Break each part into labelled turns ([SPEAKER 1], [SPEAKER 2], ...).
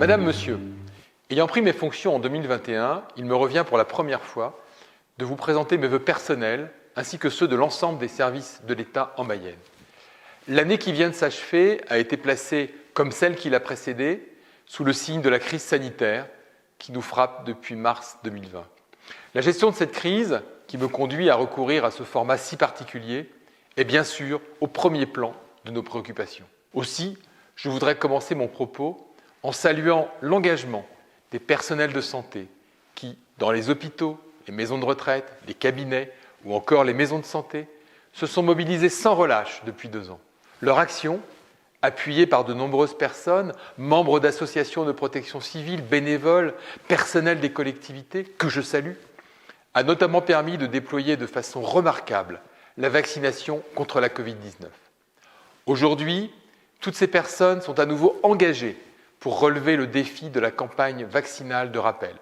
[SPEAKER 1] Madame, Monsieur, ayant pris mes fonctions en 2021, il me revient pour la première fois de vous présenter mes vœux personnels ainsi que ceux de l'ensemble des services de l'État en Mayenne. L'année qui vient de s'achever a été placée, comme celle qui l'a précédée, sous le signe de la crise sanitaire qui nous frappe depuis mars 2020. La gestion de cette crise, qui me conduit à recourir à ce format si particulier, est bien sûr au premier plan de nos préoccupations. Aussi, je voudrais commencer mon propos en saluant l'engagement des personnels de santé qui, dans les hôpitaux, les maisons de retraite, les cabinets ou encore les maisons de santé, se sont mobilisés sans relâche depuis 2 ans. Leur action, appuyée par de nombreuses personnes, membres d'associations de protection civile, bénévoles, personnels des collectivités, que je salue, a notamment permis de déployer de façon remarquable la vaccination contre la Covid-19. Aujourd'hui, toutes ces personnes sont à nouveau engagées pour relever le défi de la campagne vaccinale de rappel.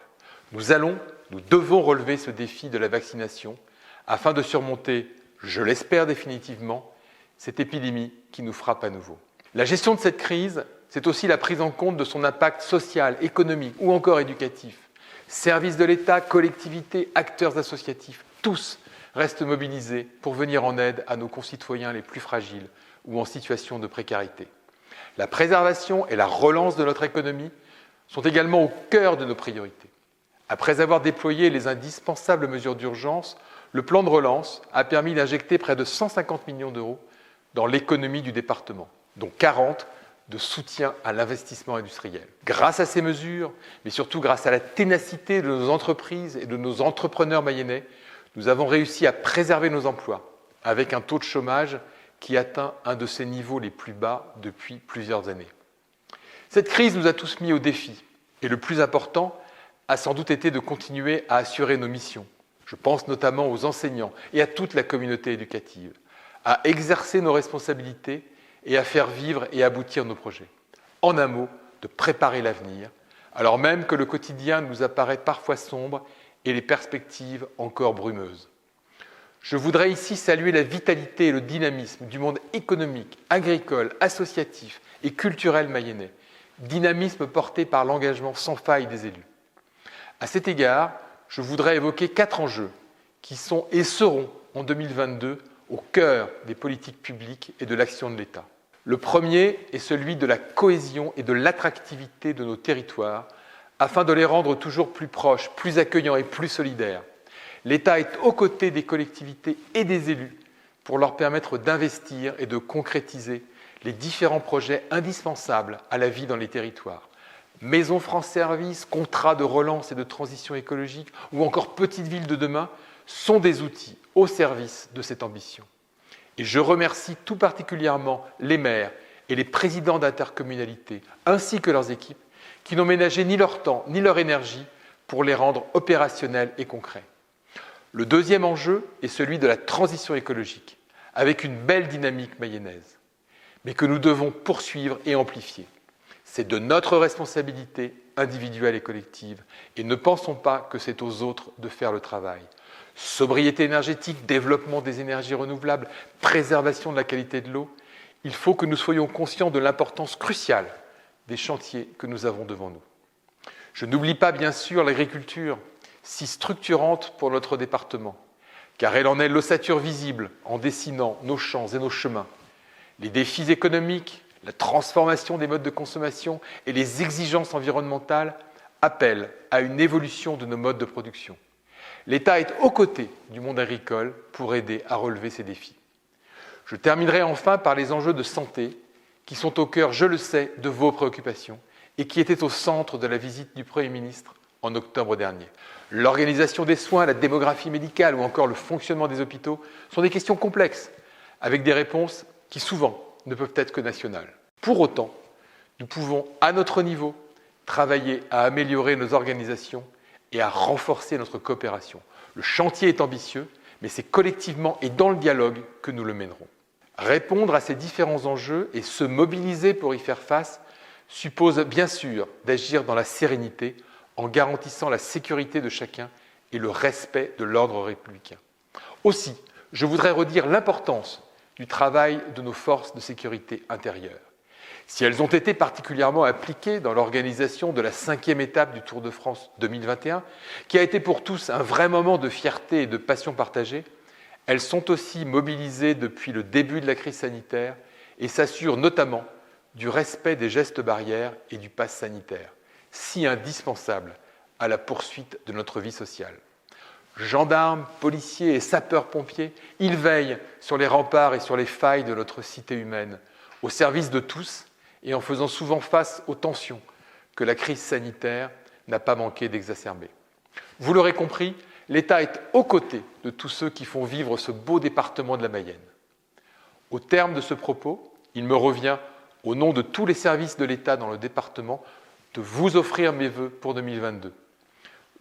[SPEAKER 1] Nous devons relever ce défi de la vaccination afin de surmonter, je l'espère définitivement, cette épidémie qui nous frappe à nouveau. La gestion de cette crise, c'est aussi la prise en compte de son impact social, économique ou encore éducatif. Services de l'État, collectivités, acteurs associatifs, tous restent mobilisés pour venir en aide à nos concitoyens les plus fragiles ou en situation de précarité. La préservation et la relance de notre économie sont également au cœur de nos priorités. Après avoir déployé les indispensables mesures d'urgence, le plan de relance a permis d'injecter près de 150 millions d'euros dans l'économie du département, dont 40 de soutien à l'investissement industriel. Grâce à ces mesures, mais surtout grâce à la ténacité de nos entreprises et de nos entrepreneurs mayennais, nous avons réussi à préserver nos emplois avec un taux de chômage qui atteint un de ses niveaux les plus bas depuis plusieurs années. Cette crise nous a tous mis au défi et le plus important a sans doute été de continuer à assurer nos missions. Je pense notamment aux enseignants et à toute la communauté éducative, à exercer nos responsabilités et à faire vivre et aboutir nos projets. En un mot, de préparer l'avenir, alors même que le quotidien nous apparaît parfois sombre et les perspectives encore brumeuses. Je voudrais ici saluer la vitalité et le dynamisme du monde économique, agricole, associatif et culturel mayennais, dynamisme porté par l'engagement sans faille des élus. À cet égard, je voudrais évoquer 4 enjeux qui sont et seront en 2022 au cœur des politiques publiques et de l'action de l'État. Le premier est celui de la cohésion et de l'attractivité de nos territoires afin de les rendre toujours plus proches, plus accueillants et plus solidaires. L'État est aux côtés des collectivités et des élus pour leur permettre d'investir et de concrétiser les différents projets indispensables à la vie dans les territoires. Maison France Service, contrats de relance et de transition écologique ou encore petites villes de demain sont des outils au service de cette ambition. Et je remercie tout particulièrement les maires et les présidents d'intercommunalités ainsi que leurs équipes qui n'ont ménagé ni leur temps ni leur énergie pour les rendre opérationnels et concrets. Le deuxième enjeu est celui de la transition écologique, avec une belle dynamique mayonnaise, mais que nous devons poursuivre et amplifier. C'est de notre responsabilité individuelle et collective, et ne pensons pas que c'est aux autres de faire le travail. Sobriété énergétique, développement des énergies renouvelables, préservation de la qualité de l'eau, il faut que nous soyons conscients de l'importance cruciale des chantiers que nous avons devant nous. Je n'oublie pas bien sûr l'agriculture, si structurante pour notre département, car elle en est l'ossature visible en dessinant nos champs et nos chemins. Les défis économiques, la transformation des modes de consommation et les exigences environnementales appellent à une évolution de nos modes de production. L'État est aux côtés du monde agricole pour aider à relever ces défis. Je terminerai enfin par les enjeux de santé qui sont au cœur, je le sais, de vos préoccupations et qui étaient au centre de la visite du Premier ministre en octobre dernier. L'organisation des soins, la démographie médicale ou encore le fonctionnement des hôpitaux sont des questions complexes, avec des réponses qui souvent ne peuvent être que nationales. Pour autant, nous pouvons, à notre niveau, travailler à améliorer nos organisations et à renforcer notre coopération. Le chantier est ambitieux, mais c'est collectivement et dans le dialogue que nous le mènerons. Répondre à ces différents enjeux et se mobiliser pour y faire face suppose bien sûr d'agir dans la sérénité en garantissant la sécurité de chacun et le respect de l'ordre républicain. Aussi, je voudrais redire l'importance du travail de nos forces de sécurité intérieure. Si elles ont été particulièrement appliquées dans l'organisation de la 5e étape du Tour de France 2021, qui a été pour tous un vrai moment de fierté et de passion partagée, elles sont aussi mobilisées depuis le début de la crise sanitaire et s'assurent notamment du respect des gestes barrières et du pass sanitaire, si indispensable à la poursuite de notre vie sociale. Gendarmes, policiers et sapeurs-pompiers, ils veillent sur les remparts et sur les failles de notre cité humaine, au service de tous et en faisant souvent face aux tensions que la crise sanitaire n'a pas manqué d'exacerber. Vous l'aurez compris, l'État est aux côtés de tous ceux qui font vivre ce beau département de la Mayenne. Au terme de ce propos, il me revient, au nom de tous les services de l'État dans le département, de vous offrir mes vœux pour 2022.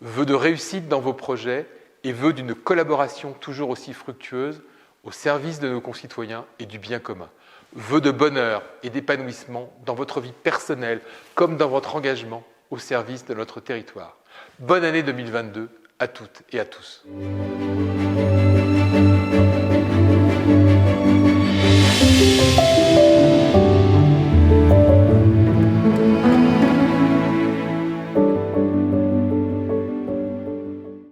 [SPEAKER 1] Vœux de réussite dans vos projets et vœux d'une collaboration toujours aussi fructueuse au service de nos concitoyens et du bien commun. Vœux de bonheur et d'épanouissement dans votre vie personnelle comme dans votre engagement au service de notre territoire. Bonne année 2022 à toutes et à tous.